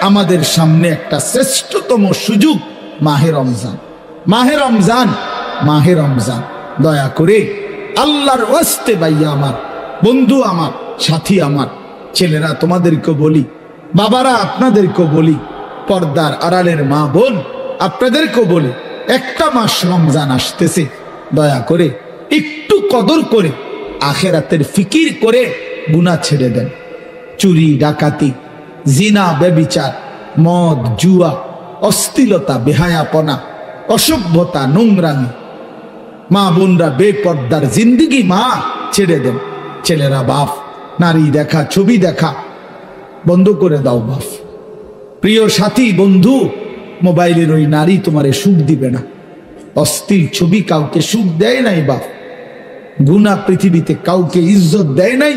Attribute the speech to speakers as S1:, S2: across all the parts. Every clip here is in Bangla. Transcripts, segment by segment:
S1: আমাদের সামনে একটা শ্রেষ্ঠতম সুযোগ মাহে রমজান। মাহে রমজান, মাহে রমজান। দয়া করে আল্লাহর ওয়াস্তে ভাইয়া আমার, বন্ধু আমার, সাথী আমার, ছেলেরা তোমাদেরকে বলি, বাবারা আপনাদেরকে বলি, পর্দার আড়ালের মা বোন আপনাদেরকে বলি, একটা মাস রমজান আসতেছে, দয়া করে একটু কদর করে আখেরাতের ফিকির করে গুনাহ ছেড়ে দেন। চুরি, ডাকাতি, জিনা, ব্যভিচার, মদ, জুয়া, অশ্লীলতা, বেহায়াপনা, অসভ্যতা, নোংরামি, মা বোনরা বেপর্দার জিন্দিগি মা ছেড়ে দেন। ছেলেরা বাপ, নারী দেখা, ছবি দেখা বন্ধ করে দাও বাপ। প্রিয় সাথী বন্ধু, মোবাইলের ওই নারী তোমারে সুখ দিবে না। অস্থির ছবি কাউকে সুখ দেয় নাই বাপ। গুনাহ পৃথিবীতে কাউকে ইজ্জত দেয় নাই,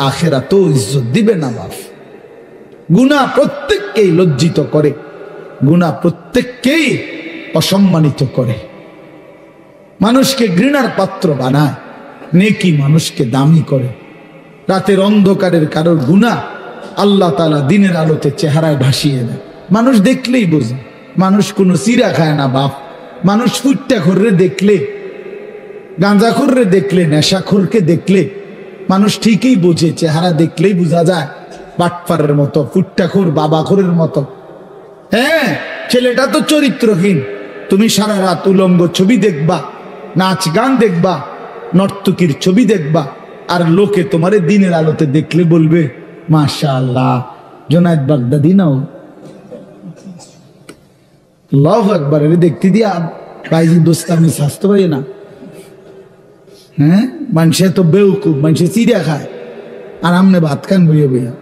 S1: আখেরাতেও ইজ্জত দিবে না বাপ। গুনাহ প্রত্যেককেই লজ্জিত করে, গুনাহ প্রত্যেককেই অসম্মানিত করে, মানুষকে ঘৃণার পাত্র বানায়, নেকি মানুষকে দামি করে। রাতের অন্ধকারের কারোর গুনাহ আল্লাহ তাআলা দিনের আলোতে চেহারায় ভাসিয়ে দেয়, মানুষ দেখলেই বোঝে। মানুষ কোনো চিরা খায় না বাপ। মানুষ ফুট্টাখোররে দেখলে, গাঁজাখোররে দেখলে, নেশাখোরকে দেখলে মানুষ ঠিকই বোঝে, চেহারা দেখলেই বোঝা যায় বাটপারের মতো, ফুট্টাখোর, বাবাখোরের মতো। হ্যাঁ, ছেলেটা তো চরিত্রহীন। তুমি সারা রাত উলঙ্গ ছবি দেখবা, নাচ গান দেখবা, নর্তকীর ছবি দেখবা, আর লোকে তোমারে দিনের আলোতে দেখলে বলবে মাশাআল্লাহ, জোনায়েদ বাগদাদি নাও, আল্লাহু আকবার। এর দেখতে দিয়া ভাইজি দোস্তামি স্বাস্থ্য পাই না। হ্যাঁ, মানুষে তো বেউকুব, মানুষে চিড়া খায়, আর আমনে ভাত খান বইয়া বইয়া।